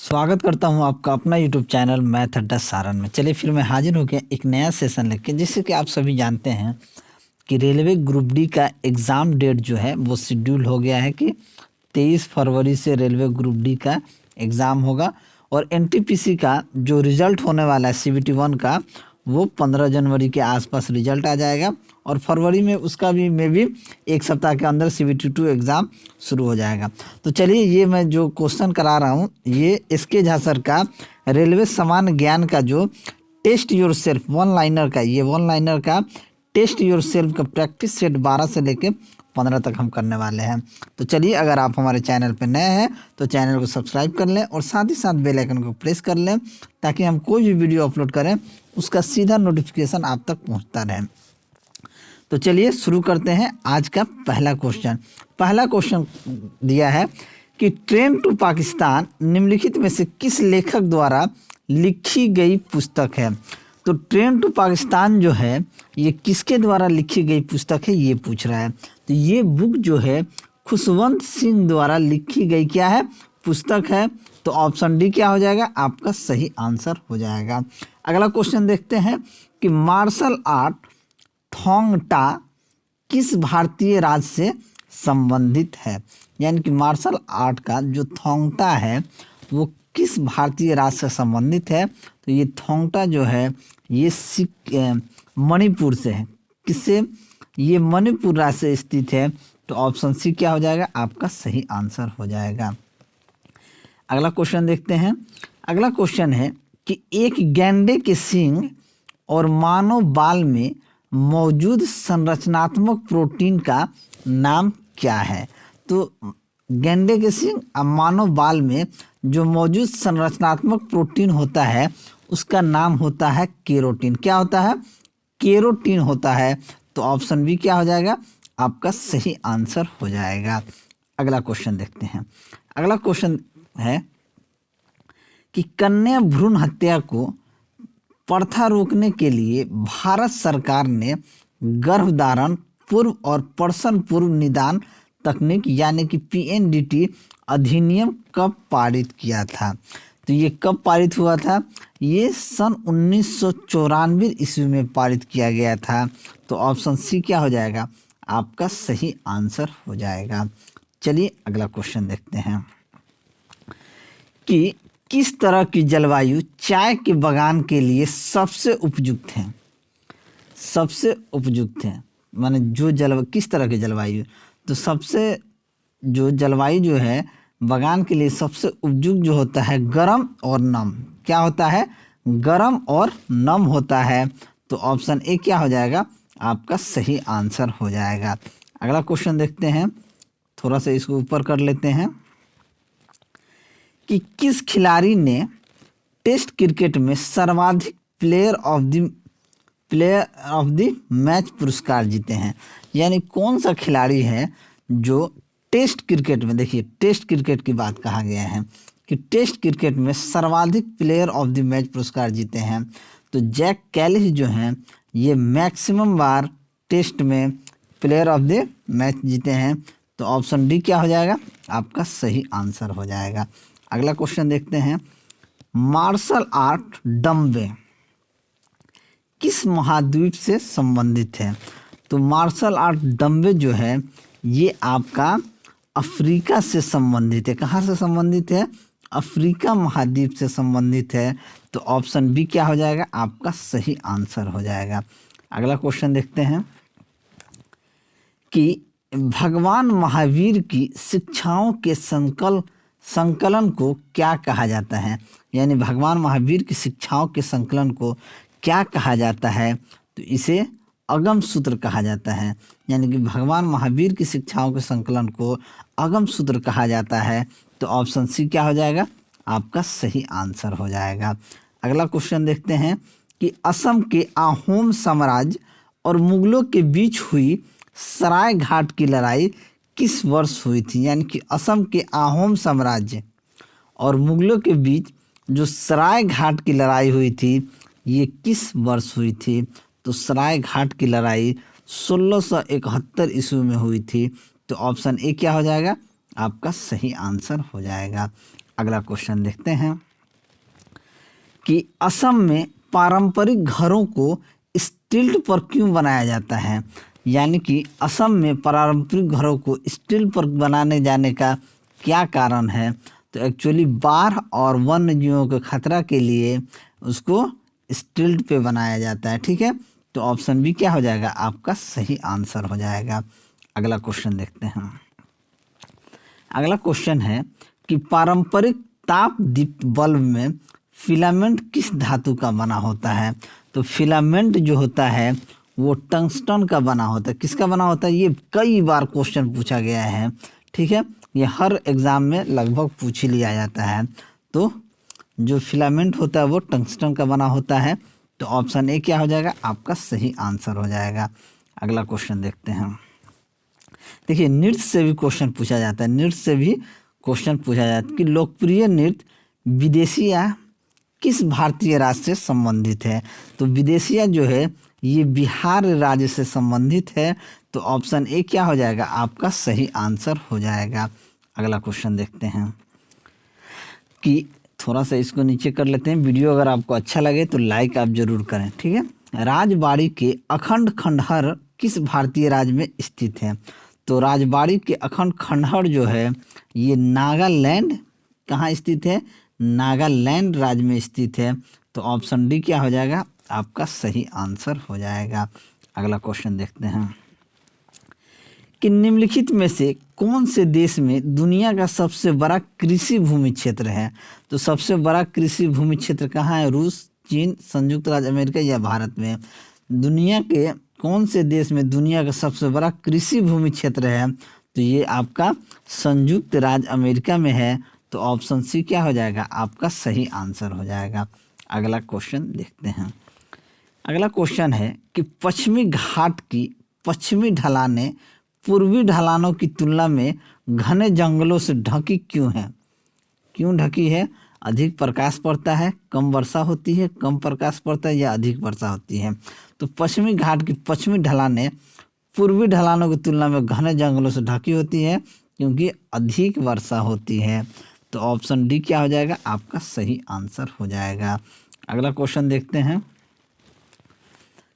स्वागत करता हूं आपका अपना यूट्यूब चैनल मैथ अड्डा सारण में। चलिए फिर मैं हाजिर हो गया एक नया सेशन लेके। जैसे कि आप सभी जानते हैं कि रेलवे ग्रुप डी का एग्ज़ाम डेट जो है वो शेड्यूल हो गया है कि 23 फरवरी से रेलवे ग्रुप डी का एग्ज़ाम होगा और एनटीपीसी का जो रिज़ल्ट होने वाला है सीबीटी 1 का वो 15 जनवरी के आसपास रिज़ल्ट आ जाएगा और फरवरी में उसका भी एक सप्ताह के अंदर सीबीटी 2 एग्ज़ाम शुरू हो जाएगा। तो चलिए ये मैं जो क्वेश्चन करा रहा हूँ ये एसके झा सर का रेलवे सामान्य ज्ञान का जो test yourself one liner का टेस्ट योर सेल्फ का प्रैक्टिस सेट 12 से लेके 15 तक हम करने वाले हैं। तो चलिए अगर आप हमारे चैनल पर नए हैं तो चैनल को सब्सक्राइब कर लें और साथ ही साथ बेल आइकन को प्रेस कर लें ताकि हम कोई भी वीडियो अपलोड करें उसका सीधा नोटिफिकेशन आप तक पहुंचता रहे। तो चलिए शुरू करते हैं आज का पहला क्वेश्चन दिया है कि ट्रेन टू पाकिस्तान निम्नलिखित में से किस लेखक द्वारा लिखी गई पुस्तक है। तो ट्रेन टू पाकिस्तान जो है ये किसके द्वारा लिखी गई पुस्तक है ये पूछ रहा है। तो ये बुक जो है खुशवंत सिंह द्वारा लिखी गई क्या है पुस्तक है। तो ऑप्शन डी क्या हो जाएगा आपका सही आंसर हो जाएगा। अगला क्वेश्चन देखते हैं कि मार्शल आर्ट थोंग टा किस भारतीय राज्य से संबंधित है। यानी कि मार्शल आर्ट का जो थोंग टा है वो किस भारतीय राज्य से संबंधित है। तो ये थोंग टा जो है ये मणिपुर से है। किससे ये मणिपुर राज्य से स्थित है। तो ऑप्शन सी क्या हो जाएगा आपका सही आंसर हो जाएगा। अगला क्वेश्चन देखते हैं। अगला क्वेश्चन है कि एक गैंडे के सींग और मानव बाल में मौजूद संरचनात्मक प्रोटीन का नाम क्या है। तो गैंडे के सींग और मानव बाल में जो मौजूद संरचनात्मक प्रोटीन होता है उसका नाम होता है केरोटीन। क्या होता है केरोटीन होता है। तो ऑप्शन बी क्या हो जाएगा आपका सही आंसर हो जाएगा। अगला क्वेश्चन देखते हैं। अगला क्वेश्चन है कि कन्या भ्रूण हत्या को प्रथा रोकने के लिए भारत सरकार ने गर्भधारण पूर्व और प्रसव पूर्व निदान तकनीक यानी कि पीएनडीटी अधिनियम कब पारित किया था। तो ये कब पारित हुआ था ये सन 1994 ईस्वी में पारित किया गया था। तो ऑप्शन सी क्या हो जाएगा आपका सही आंसर हो जाएगा। चलिए अगला क्वेश्चन देखते हैं कि किस तरह की जलवायु चाय के बागान के लिए सबसे उपयुक्त है। सबसे उपयुक्त है माने जो किस तरह की जलवायु। तो सबसे जो जलवायु जो है बागान के लिए सबसे उपयुक्त जो होता है गर्म और नम। क्या होता है गर्म और नम होता है। तो ऑप्शन ए क्या हो जाएगा आपका सही आंसर हो जाएगा। अगला क्वेश्चन देखते हैं। थोड़ा सा इसको ऊपर कर लेते हैं कि किस खिलाड़ी ने टेस्ट क्रिकेट में सर्वाधिक प्लेयर ऑफ द मैच पुरस्कार जीते हैं। यानी कौन सा खिलाड़ी है जो टेस्ट क्रिकेट में, देखिए टेस्ट क्रिकेट की बात कहा गया है कि टेस्ट क्रिकेट में सर्वाधिक प्लेयर ऑफ द मैच पुरस्कार जीते हैं। तो जैक कैलिस जो हैं ये मैक्सिमम बार टेस्ट में प्लेयर ऑफ द मैच जीते हैं। तो ऑप्शन डी क्या हो जाएगा आपका सही आंसर हो जाएगा। अगला क्वेश्चन देखते हैं। मार्शल आर्ट डम्बे किस महाद्वीप से संबंधित है। तो मार्शल आर्ट डम्बे जो है ये आपका अफ्रीका से संबंधित है। कहाँ से संबंधित है अफ्रीका महाद्वीप से संबंधित है। तो ऑप्शन बी क्या हो जाएगा आपका सही आंसर हो जाएगा। अगला क्वेश्चन देखते हैं कि भगवान महावीर की शिक्षाओं के संकलन को क्या कहा जाता है। यानी भगवान महावीर की शिक्षाओं के संकलन को क्या कहा जाता है। तो इसे अगम सूत्र कहा जाता है। यानी कि भगवान महावीर की शिक्षाओं के संकलन को अगम सूत्र कहा जाता है। तो ऑप्शन सी क्या हो जाएगा आपका सही आंसर हो जाएगा। अगला क्वेश्चन देखते हैं कि असम के अहोम साम्राज्य और मुगलों के बीच हुई सराय घाट की लड़ाई किस वर्ष हुई थी। यानी कि असम के अहोम साम्राज्य और मुगलों के बीच जो सराय घाट की लड़ाई हुई थी ये किस वर्ष हुई थी। तो सराय घाट की लड़ाई 1671 ईस्वी में हुई थी। तो ऑप्शन ए क्या हो जाएगा आपका सही आंसर हो जाएगा। अगला क्वेश्चन देखते हैं कि असम में पारंपरिक घरों को स्टील पर क्यों बनाया जाता है। यानी कि असम में पारंपरिक घरों को स्टील पर बनाने जाने का क्या कारण है। तो एक्चुअली बाढ़ और वन्य जीवों के खतरा के लिए उसको स्टील पे बनाया जाता है। ठीक है, तो ऑप्शन बी क्या हो जाएगा, आपका सही आंसर हो जाएगा। अगला क्वेश्चन देखते हैं। अगला क्वेश्चन है कि पारंपरिक ताप दीप्त बल्ब में फिलामेंट किस धातु का बना होता है। तो फिलामेंट जो होता है वो टंगस्टन का बना होता है। किसका बना होता है, ये कई बार क्वेश्चन पूछा गया है। ठीक है, ये हर एग्जाम में लगभग पूछ ही लिया जाता है। तो जो फिलामेंट होता है वो टंगस्टन का बना होता है। तो ऑप्शन ए क्या हो जाएगा, आपका सही आंसर हो जाएगा। अगला क्वेश्चन देखते हैं। देखिए नृत्य से भी क्वेश्चन पूछा जाता है, नृत्य से भी क्वेश्चन पूछा जाता है कि लोकप्रिय नृत्य विदेशिया किस भारतीय राज्य से संबंधित है। तो विदेशिया जो है ये बिहार राज्य से संबंधित है। तो ऑप्शन ए क्या हो जाएगा, आपका सही आंसर हो जाएगा। अगला क्वेश्चन देखते हैं कि थोड़ा सा इसको नीचे कर लेते हैं। वीडियो अगर आपको अच्छा लगे तो लाइक आप जरूर करें। ठीक है, राजबाड़ी के अखंड खंडहर किस भारतीय राज्य में स्थित है। तो राजबाड़ी के अखंड खंडहर जो है ये नागालैंड कहाँ स्थित है, नागालैंड राज्य में स्थित है। तो ऑप्शन डी क्या हो जाएगा, आपका सही आंसर हो जाएगा। अगला क्वेश्चन देखते हैं कि निम्नलिखित में से कौन से देश में दुनिया का सबसे बड़ा कृषि भूमि क्षेत्र है। तो सबसे बड़ा कृषि भूमि क्षेत्र कहाँ है, रूस, चीन, संयुक्त राज्य अमेरिका या भारत में। दुनिया के कौन से देश में दुनिया का सबसे बड़ा कृषि भूमि क्षेत्र है। तो ये आपका संयुक्त राज्य अमेरिका में है। तो ऑप्शन सी क्या हो जाएगा, आपका सही आंसर हो जाएगा। अगला क्वेश्चन देखते हैं। अगला क्वेश्चन है कि पश्चिमी घाट की पश्चिमी ढलानें पूर्वी ढलानों की तुलना में घने जंगलों से ढकी क्यों हैं। क्यों ढकी है, अधिक प्रकाश पड़ता है, कम वर्षा होती है, कम प्रकाश पड़ता है या अधिक वर्षा होती है। तो पश्चिमी घाट की पश्चिमी ढलानें पूर्वी ढलानों की तुलना में घने जंगलों से ढकी होती है क्योंकि अधिक वर्षा होती है। तो ऑप्शन डी क्या हो जाएगा, आपका सही आंसर हो जाएगा। अगला क्वेश्चन देखते हैं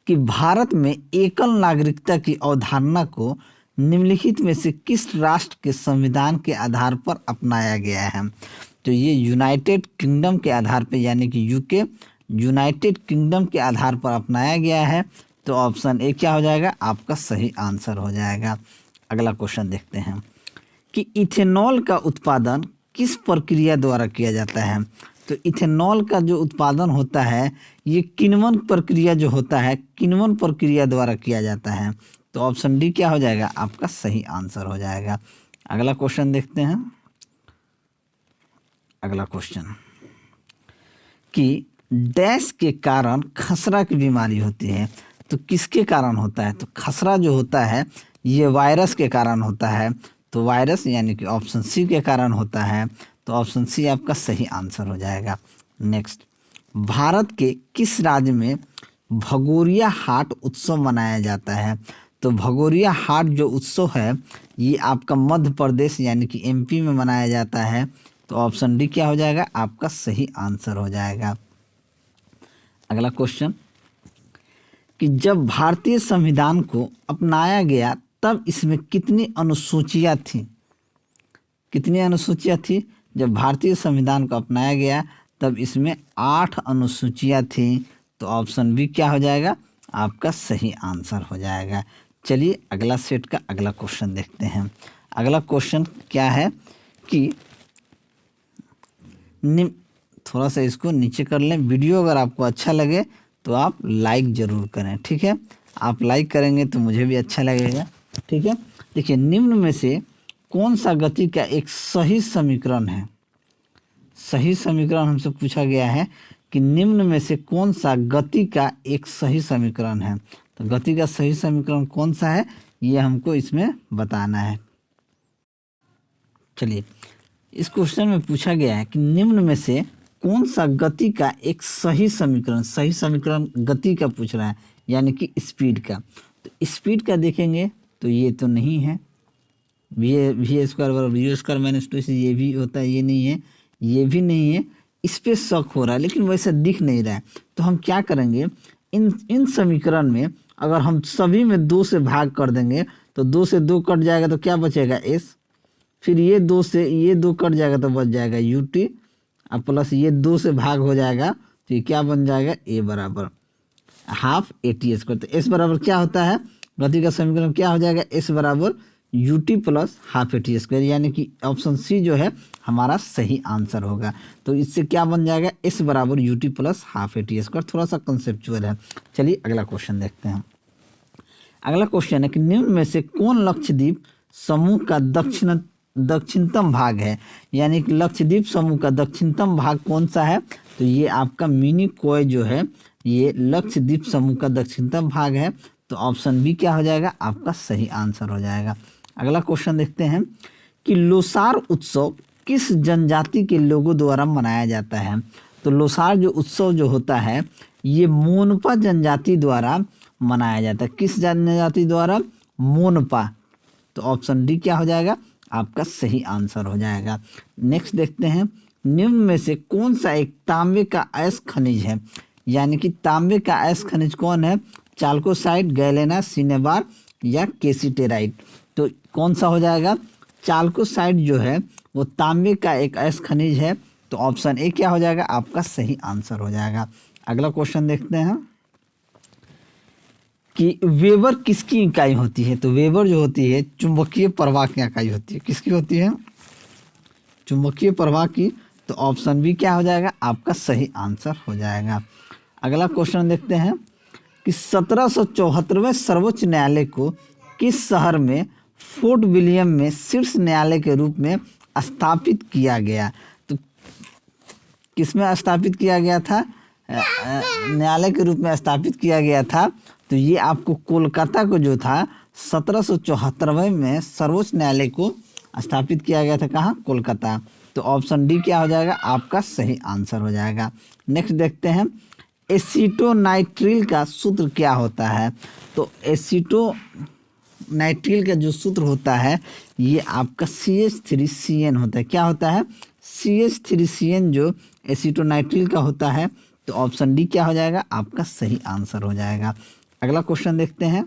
कि भारत में एकल नागरिकता की अवधारणा को निम्नलिखित में से किस राष्ट्र के संविधान के आधार पर अपनाया गया है। तो ये यूनाइटेड किंगडम के आधार पर यानी कि यूके यूनाइटेड किंगडम के आधार पर अपनाया गया है। तो ऑप्शन ए क्या हो जाएगा, आपका सही आंसर हो जाएगा। अगला क्वेश्चन देखते हैं कि इथेनॉल का उत्पादन किस प्रक्रिया द्वारा किया जाता है। तो इथेनॉल का जो उत्पादन होता है ये किण्वन प्रक्रिया जो होता है, किण्वन प्रक्रिया द्वारा किया जाता है। तो ऑप्शन डी क्या हो जाएगा, आपका सही आंसर हो जाएगा। अगला क्वेश्चन देखते हैं। अगला क्वेश्चन कि डैश के कारण खसरा की बीमारी होती है। तो किसके कारण होता है, तो खसरा जो होता है ये वायरस के कारण होता है। तो वायरस यानी कि ऑप्शन सी के कारण होता है। तो ऑप्शन सी आपका सही आंसर हो जाएगा। नेक्स्ट, भारत के किस राज्य में भगोरिया हाट उत्सव मनाया जाता है। तो भगोरिया हाट जो उत्सव है ये आपका मध्य प्रदेश यानी कि एमपी में मनाया जाता है। तो ऑप्शन डी क्या हो जाएगा, आपका सही आंसर हो जाएगा। अगला क्वेश्चन कि जब भारतीय संविधान को अपनाया गया तब इसमें कितनी अनुसूचियां थी। कितनी अनुसूचियां थी, जब भारतीय संविधान को अपनाया गया तब इसमें 8 अनुसूचियां थी। तो ऑप्शन बी क्या हो जाएगा, आपका सही आंसर हो जाएगा। चलिए अगला सेट का अगला क्वेश्चन देखते हैं। अगला क्वेश्चन क्या है कि थोड़ा सा इसको नीचे कर लें। वीडियो अगर आपको अच्छा लगे तो आप लाइक ज़रूर करें। ठीक है, आप लाइक करेंगे तो मुझे भी अच्छा लगेगा। ठीक है, देखिए निम्न में से कौन सा गति का एक सही समीकरण है। सही समीकरण हमसे पूछा गया है कि निम्न में से कौन सा गति का एक सही समीकरण है। तो गति का सही समीकरण कौन सा है ये हमको इसमें बताना है। चलिए, इस क्वेश्चन में पूछा गया है कि निम्न में से कौन सा गति का एक सही समीकरण गति का पूछ रहा है यानी कि स्पीड का। तो स्पीड का देखेंगे तो ये तो नहीं है, वी स्क्वायर बराबर यू स्क्वायर माइनस 2 से ये भी होता है, ये नहीं है। ये भी नहीं है, इस पे शक हो रहा है लेकिन वैसा दिख नहीं रहा है। तो हम क्या करेंगे, इन समीकरण में अगर हम सभी में 2 से भाग कर देंगे तो 2 से 2 कट जाएगा तो क्या बचेगा s, फिर ये 2 से ये 2 कट जाएगा तो बच जाएगा ut, और प्लस ये 2 से भाग हो जाएगा तो ये क्या बन जाएगा, a बराबर हाफ AT स्क्वायर। तो s बराबर क्या होता है, गति का समीकरण क्या हो जाएगा, s बराबर ut plus half AT square, यानी कि ऑप्शन सी जो है हमारा सही आंसर होगा। तो इससे क्या बन जाएगा, s बराबर ut plus half AT square. थोड़ा सा कंसेप्चुअल है। चलिए अगला क्वेश्चन देखते हैं। अगला क्वेश्चन है कि निम्न में से कौन लक्षद्वीप समूह का दक्षिणतम भाग है, यानी कि लक्षद्वीप समूह का दक्षिणतम भाग कौन सा है, तो ये आपका मिनिकॉय जो है ये लक्षद्वीप समूह का दक्षिणतम भाग है। तो ऑप्शन बी क्या हो जाएगा, आपका सही आंसर हो जाएगा। अगला क्वेश्चन देखते हैं कि लोसार उत्सव किस जनजाति के लोगों द्वारा मनाया जाता है। तो लोसार जो उत्सव जो होता है ये मोनपा जनजाति द्वारा मनाया जाता है। किस जनजाति द्वारा, मोनपा। तो ऑप्शन डी क्या हो जाएगा, आपका सही आंसर हो जाएगा। नेक्स्ट देखते हैं, निम्न में से कौन सा एक तांबे का अयस्क खनिज है, यानी कि तांबे का अयस्क खनिज कौन है, चाल्कोसाइट, गैलेना, सिनेबार या केसिटेराइट। तो कौन सा हो जाएगा, चाल्कोसाइट जो है वो तांबे का एक अयस्क खनिज है। तो ऑप्शन ए क्या हो जाएगा, आपका सही आंसर हो जाएगा। अगला क्वेश्चन देखते हैं कि वेबर किसकी इकाई होती है। तो वेबर जो होती है चुंबकीय प्रवाह की इकाई होती है। किसकी होती है, चुंबकीय प्रवाह की। तो ऑप्शन बी क्या हो जाएगा, आपका सही आंसर हो जाएगा। अगला क्वेश्चन देखते हैं कि 1774वें सर्वोच्च न्यायालय को किस शहर में फोर्ट विलियम में शीर्ष न्यायालय के रूप में स्थापित किया गया। तो किसमें स्थापित किया गया था, न्यायालय के रूप में स्थापित किया गया था। तो ये आपको कोलकाता को जो था 1774वें में सर्वोच्च न्यायालय को स्थापित किया गया था, कहाँ, कोलकाता। तो ऑप्शन डी क्या हो जाएगा, आपका सही आंसर हो जाएगा। नेक्स्ट देखते हैं, एसीटोनाइट्रिल का सूत्र क्या होता है। तो एसीटोनाइट्रिल का जो सूत्र होता है ये आपका CH3CN होता है। क्या होता है, CH3CN जो एसीटोनाइट्रिल का होता है। तो ऑप्शन डी क्या हो जाएगा, आपका सही आंसर हो जाएगा। अगला क्वेश्चन देखते हैं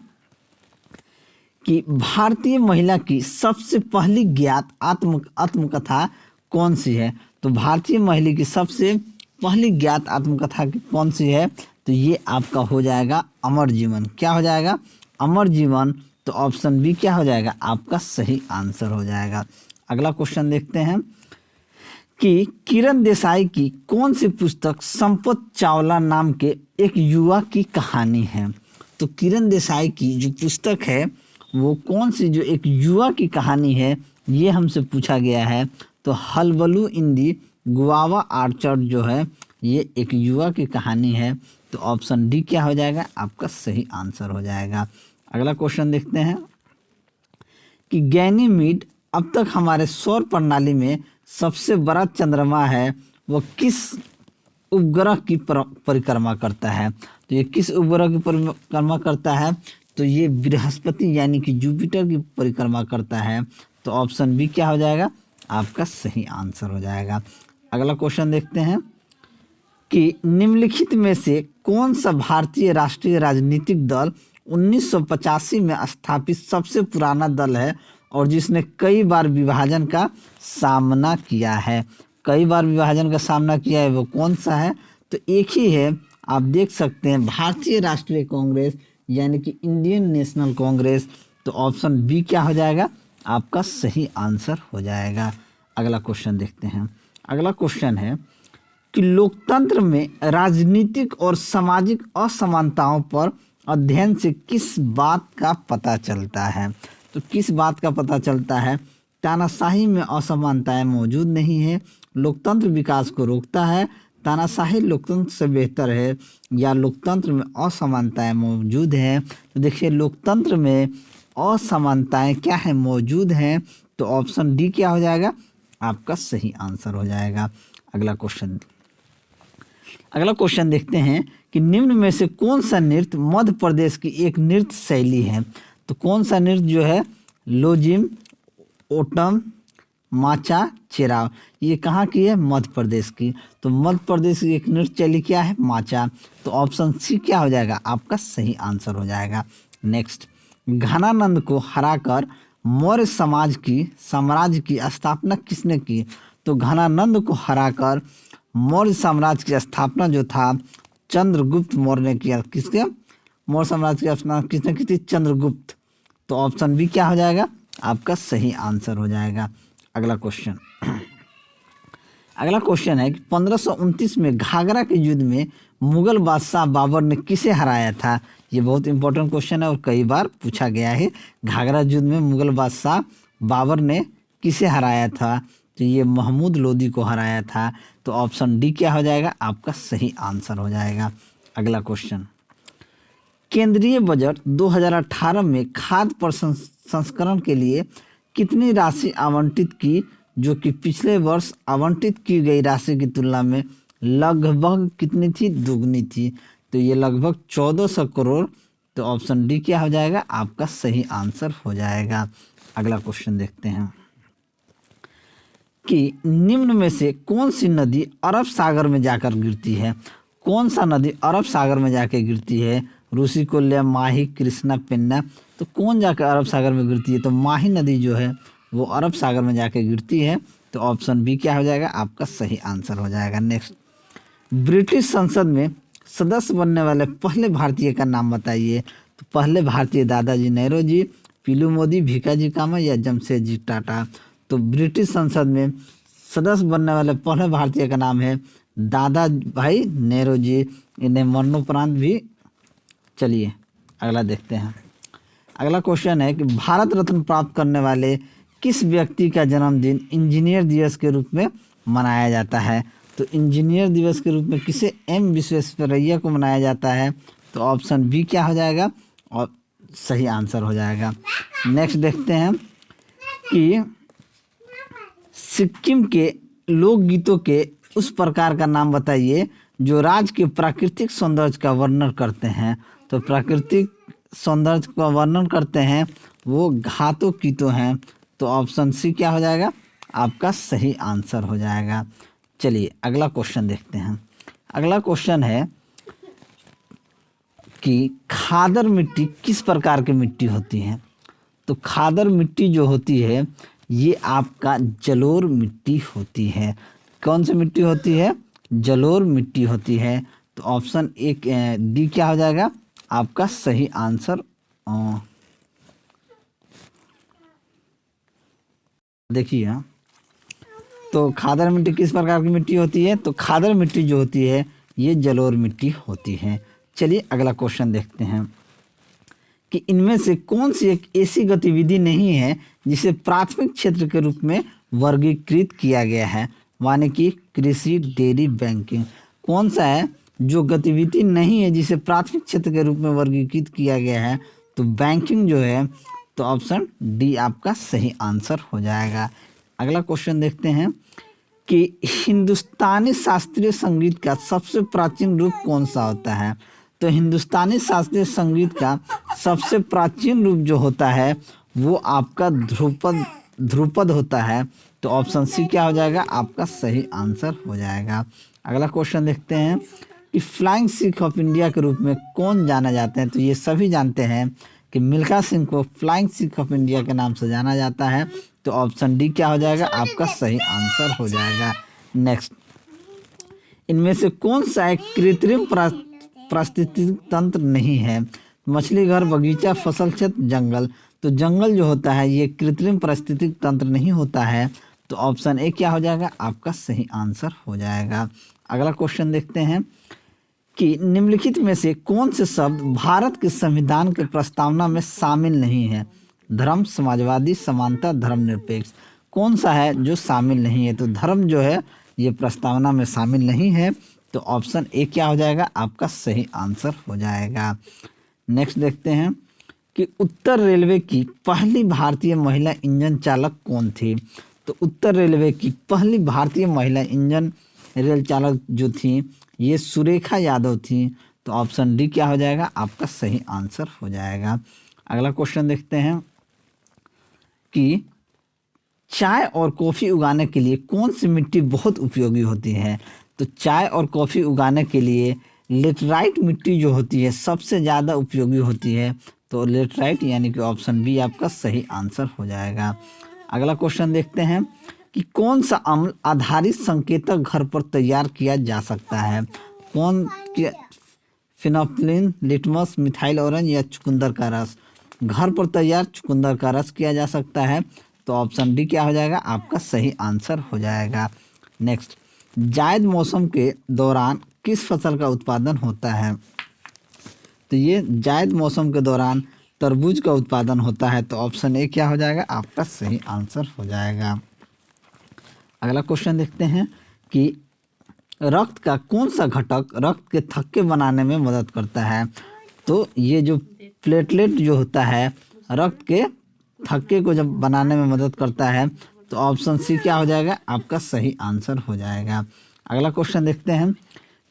कि भारतीय महिला की सबसे पहली ज्ञात आत्मकथा कौन सी है। तो भारतीय महिला की सबसे पहली ज्ञात आत्मकथा कौन सी है, तो ये आपका हो जाएगा अमर जीवन। क्या हो जाएगा, अमर जीवन। तो ऑप्शन बी क्या हो जाएगा, आपका सही आंसर हो जाएगा। अगला क्वेश्चन देखते हैं कि किरण देसाई की कौन सी पुस्तक संपत चावला नाम के एक युवा की कहानी है। तो किरण देसाई की जो पुस्तक है वो कौन सी जो एक युवा की कहानी है ये हमसे पूछा गया है। तो हलबलू इन दी गुआवा आर्चर्ड जो है ये एक युवा की कहानी है। तो ऑप्शन डी क्या हो जाएगा, आपका सही आंसर हो जाएगा। अगला क्वेश्चन देखते हैं कि गैनीमीड अब तक हमारे सौर प्रणाली में सबसे बड़ा चंद्रमा है, वो किस उपग्रह की परिक्रमा करता है। तो ये किस उपग्रह की परिक्रमा करता है, तो ये बृहस्पति यानी कि जुपिटर की परिक्रमा करता है। तो ऑप्शन बी क्या हो जाएगा, आपका सही आंसर हो जाएगा। अगला क्वेश्चन देखते हैं कि निम्नलिखित में से कौन सा भारतीय राष्ट्रीय राजनीतिक दल 1985 में स्थापित सबसे पुराना दल है और जिसने कई बार विभाजन का सामना किया है। कई बार विभाजन का सामना किया है वो कौन सा है, तो एक ही है, आप देख सकते हैं, भारतीय राष्ट्रीय कांग्रेस यानी कि इंडियन नेशनल कांग्रेस। तो ऑप्शन बी क्या हो जाएगा, आपका सही आंसर हो जाएगा। अगला क्वेश्चन देखते हैं। अगला क्वेश्चन है कि लोकतंत्र में राजनीतिक और सामाजिक असमानताओं पर अध्ययन से किस बात का पता चलता है। तो किस बात का पता चलता है, तानाशाही में असमानताएं मौजूद नहीं है, लोकतंत्र विकास को रोकता है, तानाशाही लोकतंत्र से बेहतर है, या लोकतंत्र में असमानताएं मौजूद हैं। तो देखिए लोकतंत्र में असमानताएं क्या है, मौजूद हैं। तो ऑप्शन डी क्या हो जाएगा, आपका सही आंसर हो जाएगा। अगला क्वेश्चन देखते हैं कि निम्न में से कौन सा नृत्य मध्य प्रदेश की एक नृत्य शैली है। तो कौन सा नृत्य जो है, लोजिम, ओटम, माचा चेराव, ये कहाँ की है? मध्य प्रदेश की। तो मध्य प्रदेश की एक नृत्य शैली क्या है? माचा। तो ऑप्शन सी क्या हो जाएगा? आपका सही आंसर हो जाएगा। नेक्स्ट, घनानंद को हराकर मौर्य साम्राज्य की स्थापना किसने की? तो घनानंद को हराकर मौर्य साम्राज्य की स्थापना जो था चंद्रगुप्त मौर्य ने किया। किसके? मौर्य साम्राज्य की स्थापना किसने की थी? चंद्रगुप्त। तो ऑप्शन बी क्या हो जाएगा? आपका सही आंसर हो जाएगा। अगला क्वेश्चन है कि 1529 में घाघरा के युद्ध में मुगल बादशाह बाबर ने किसे हराया था? ये बहुत इंपॉर्टेंट क्वेश्चन है और कई बार पूछा गया है। घाघरा युद्ध में मुगल बादशाह बाबर ने किसे हराया था? तो ये महमूद लोदी को हराया था। तो ऑप्शन डी क्या हो जाएगा? आपका सही आंसर हो जाएगा। अगला क्वेश्चन, केंद्रीय बजट 2018 में खाद्य प्रसंस्करण के लिए कितनी राशि आवंटित की, जो कि पिछले वर्ष आवंटित की गई राशि की तुलना में लगभग कितनी थी? दुगनी थी। तो ये लगभग 1400 करोड़। तो ऑप्शन डी क्या हो जाएगा? आपका सही आंसर हो जाएगा। अगला क्वेश्चन देखते हैं कि निम्न में से कौन सी नदी अरब सागर में जाकर गिरती है? कौन सा नदी अरब सागर में जाकर गिरती है? ऋषिकुल्य, माही, कृष्णा, पेन्ना। तो कौन जाकर अरब सागर में गिरती है? तो माही नदी जो है वो अरब सागर में जाकर गिरती है। तो ऑप्शन बी क्या हो जाएगा? आपका सही आंसर हो जाएगा। नेक्स्ट, ब्रिटिश संसद में सदस्य बनने वाले पहले भारतीय का नाम बताइए। तो पहले भारतीय दादाजी नेहरू, पीलू मोदी, भीखाजी कामा या जमशेदजी टाटा। तो ब्रिटिश संसद में सदस्य बनने वाले पहले भारतीय का नाम है दादा भाई नेहरू जी। इन्हें मरणोपरांत भी। चलिए अगला देखते हैं। अगला क्वेश्चन है कि भारत रत्न प्राप्त करने वाले किस व्यक्ति का जन्मदिन इंजीनियर दिवस के रूप में मनाया जाता है? तो इंजीनियर दिवस के रूप में किसे? एम विश्वेश्वरैया को मनाया जाता है। तो ऑप्शन बी क्या हो जाएगा? और सही आंसर हो जाएगा। नेक्स्ट देखते हैं कि सिक्किम के लोकगीतों के उस प्रकार का नाम बताइए जो राज्य के प्राकृतिक सौंदर्य का वर्णन करते हैं। तो प्राकृतिक सौंदर्य का वर्णन करते हैं वो घातो कीतो हैं। तो ऑप्शन सी क्या हो जाएगा? आपका सही आंसर हो जाएगा। चलिए अगला क्वेश्चन देखते हैं। अगला क्वेश्चन है कि खादर मिट्टी किस प्रकार की मिट्टी होती है? तो खादर मिट्टी जो होती है ये आपका जलोढ़ मिट्टी होती है। कौन सी मिट्टी होती है? जलोढ़ मिट्टी होती है। तो ऑप्शन एक डी क्या हो जाएगा? आपका सही आंसर। देखिए, तो खादर मिट्टी किस प्रकार की मिट्टी होती है? तो खादर मिट्टी जो होती है ये जलोढ़ मिट्टी होती है। चलिए अगला क्वेश्चन देखते हैं कि इनमें से कौन सी एक ऐसी गतिविधि नहीं है जिसे प्राथमिक क्षेत्र के रूप में वर्गीकृत किया गया है, माने कि कृषि, डेयरी, बैंकिंग। कौन सा है जो गतिविधि नहीं है जिसे प्राथमिक क्षेत्र के रूप में वर्गीकृत किया गया है? तो बैंकिंग जो है। तो ऑप्शन डी आपका सही आंसर हो जाएगा। अगला क्वेश्चन देखते हैं कि हिंदुस्तानी शास्त्रीय संगीत का सबसे प्राचीन रूप कौन सा होता है? तो हिंदुस्तानी शास्त्रीय संगीत का सबसे प्राचीन रूप जो होता है वो आपका ध्रुपद होता है। तो ऑप्शन सी क्या हो जाएगा? आपका सही आंसर हो जाएगा। अगला क्वेश्चन देखते हैं कि फ्लाइंग सिख ऑफ इंडिया के रूप में कौन जाना जाते हैं? तो ये सभी जानते हैं कि मिल्खा सिंह को फ्लाइंग सिख ऑफ इंडिया के नाम से जाना जाता है। तो ऑप्शन डी क्या हो जाएगा? आपका सही आंसर हो जाएगा। नेक्स्ट, इनमें से कौन सा एक कृत्रिम पारिस्थितिकी तंत्र नहीं है? मछली घर, बगीचा, फसल क्षेत्र, जंगल। तो जंगल जो होता है ये कृत्रिम पारिस्थितिकी तंत्र नहीं होता है। तो ऑप्शन ए क्या हो जाएगा? आपका सही आंसर हो जाएगा। अगला क्वेश्चन देखते हैं कि निम्नलिखित में से कौन से शब्द भारत के संविधान के प्रस्तावना में शामिल नहीं है? धर्म, समाजवादी, समानता, धर्मनिरपेक्ष। कौन सा है जो शामिल नहीं है? तो धर्म जो है ये प्रस्तावना में शामिल नहीं है। तो ऑप्शन ए क्या हो जाएगा? आपका सही आंसर हो जाएगा। नेक्स्ट देखते हैं कि उत्तर रेलवे की पहली भारतीय महिला इंजन चालक कौन थी? तो उत्तर रेलवे की पहली भारतीय महिला इंजन रेल चालक जो थी ये सुरेखा यादव थी। तो ऑप्शन डी क्या हो जाएगा? आपका सही आंसर हो जाएगा। अगला क्वेश्चन देखते हैं कि चाय और कॉफ़ी उगाने के लिए कौन सी मिट्टी बहुत उपयोगी होती है? तो चाय और कॉफ़ी उगाने के लिए लेटराइट मिट्टी जो होती है सबसे ज़्यादा उपयोगी होती है। तो लेटराइट यानी कि ऑप्शन बी आपका सही आंसर हो जाएगा। अगला क्वेश्चन देखते हैं कि कौन सा अम्ल आधारित संकेतक घर पर तैयार किया जा सकता है? कौन फिनोल्फिन, लिटमस, मिथाइल ऑरेंज या चुकंदर का रस? घर पर तैयार चुकंदर का रस किया जा सकता है। तो ऑप्शन डी क्या हो जाएगा आपका सही आंसर हो जाएगा। नेक्स्ट, जायद मौसम के दौरान किस फसल का उत्पादन होता है? तो ये जायद मौसम के दौरान तरबूज का उत्पादन होता है। तो ऑप्शन ए क्या हो जाएगा आपका सही आंसर हो जाएगा। अगला क्वेश्चन देखते हैं कि रक्त का कौन सा घटक रक्त के थक्के बनाने में मदद करता है? तो ये जो प्लेटलेट जो होता है रक्त के थक्के को जब बनाने में मदद करता है। तो ऑप्शन सी क्या हो जाएगा आपका सही आंसर हो जाएगा। अगला क्वेश्चन देखते हैं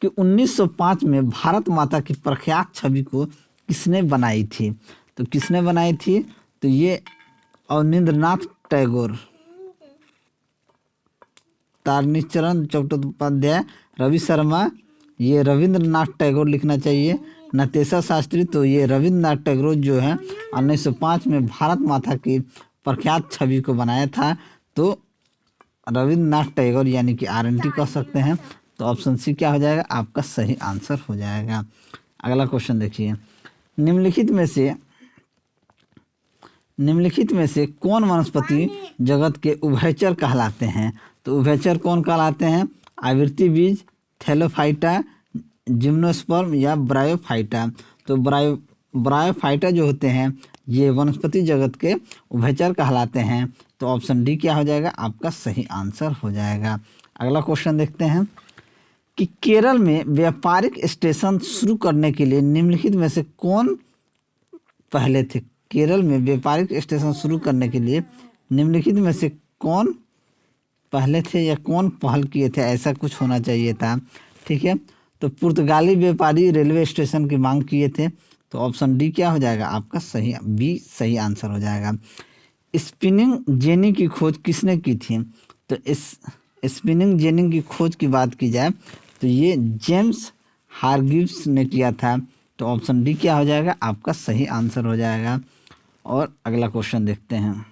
कि 1905 में भारत माता की प्रख्यात छवि को किसने बनाई थी? तो किसने बनाई थी? तो ये अवनींद्रनाथ टैगोर, तारिणीचरण चट्टोपाध्याय, रवि शर्मा, ये रविंद्रनाथ टैगोर लिखना चाहिए, नतेशा शास्त्री। तो ये रविंद्रनाथ टैगोर जो है 1905 में भारत माता की प्रख्यात छवि को बनाया था। तो रविंद्रनाथ टैगोर यानी कि RNT कह सकते हैं। तो ऑप्शन सी क्या हो जाएगा आपका सही आंसर हो जाएगा। अगला क्वेश्चन देखिए, निम्नलिखित में से कौन वनस्पति जगत के उभयचर कहलाते हैं? तो उभयचर कौन कहलाते हैं? आवृत्ति बीज, थैलोफाइटा, जिम्नोस्पर्म या ब्रायोफाइटा। तो ब्रायोफाइटा जो होते हैं ये वनस्पति जगत के उभयचर कहलाते हैं। तो ऑप्शन डी क्या हो जाएगा आपका सही आंसर हो जाएगा। अगला क्वेश्चन देखते हैं कि केरल में व्यापारिक स्टेशन शुरू करने के लिए निम्नलिखित में से कौन पहले थे? केरल में व्यापारिक स्टेशन शुरू करने के लिए निम्नलिखित में से कौन पहले थे या कौन पहल किए थे? ऐसा कुछ होना चाहिए था। ठीक है, तो पुर्तगाली व्यापारी रेलवे स्टेशन की मांग किए थे। तो ऑप्शन डी क्या हो जाएगा आपका सही आंसर हो जाएगा। स्पिनिंग जेनी की खोज किसने की थी? तो इस स्पिनिंग जेनी की खोज की बात की जाए तो ये जेम्स हारग्रीव्स ने किया था। तो ऑप्शन डी क्या हो जाएगा आपका सही आंसर हो जाएगा। और अगला क्वेश्चन देखते हैं,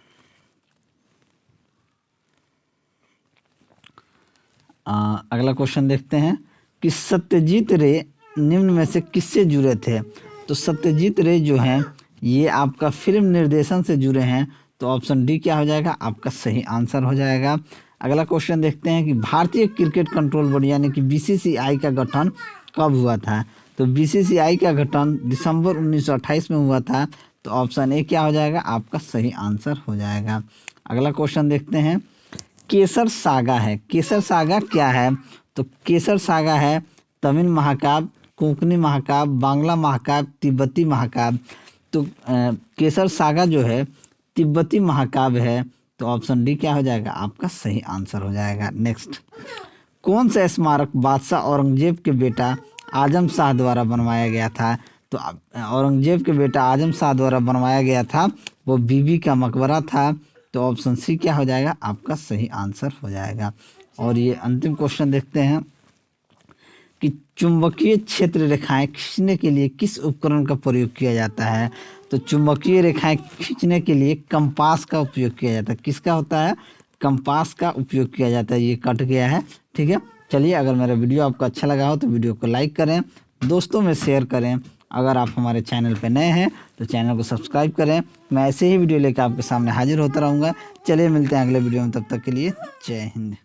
अगला क्वेश्चन देखते हैं कि सत्यजीत रे निम्न में से किससे जुड़े थे? तो सत्यजीत रे जो हैं ये आपका फिल्म निर्देशन से जुड़े हैं। तो ऑप्शन डी क्या हो जाएगा आपका सही आंसर हो जाएगा। अगला क्वेश्चन देखते हैं कि भारतीय क्रिकेट कंट्रोल बोर्ड यानी कि BCCI का गठन कब हुआ था? तो BCCI का गठन दिसंबर 1928 में हुआ था। तो ऑप्शन ए क्या हो जाएगा आपका सही आंसर हो जाएगा। अगला क्वेश्चन देखते हैं, केसर सागा है, केसर सागा क्या है? तो केसर सागा है तमिल महाकाव्य, कोंकणी महाकाव्य, बांग्ला महाकाव्य, तिब्बती महाकाव्य। तो केसर सागा जो है तिब्बती महाकाव्य है। तो ऑप्शन डी क्या हो जाएगा आपका सही आंसर हो जाएगा। नेक्स्ट, कौन सा स्मारक बादशाह औरंगजेब के बेटा आजम शाह द्वारा बनवाया गया था? तो औरंगजेब के बेटा आजम शाह द्वारा बनवाया गया था वो बीबी का मकबरा था। तो ऑप्शन सी क्या हो जाएगा आपका सही आंसर हो जाएगा। और ये अंतिम क्वेश्चन देखते हैं कि चुंबकीय क्षेत्र रेखाएं खींचने के लिए किस उपकरण का प्रयोग किया जाता है? तो चुंबकीय रेखाएं खींचने के लिए कंपास का उपयोग किया जाता है। किसका होता है? कंपास का उपयोग किया जाता है। ये कट गया है। ठीक है, चलिए, अगर मेरा वीडियो आपको अच्छा लगा हो तो वीडियो को लाइक करें, दोस्तों में शेयर करें। अगर आप हमारे चैनल पर नए हैं तो चैनल को सब्सक्राइब करें। मैं ऐसे ही वीडियो लेकर आपके सामने हाजिर होता रहूँगा। चलिए, मिलते हैं अगले वीडियो में, तब तक के लिए जय हिंद।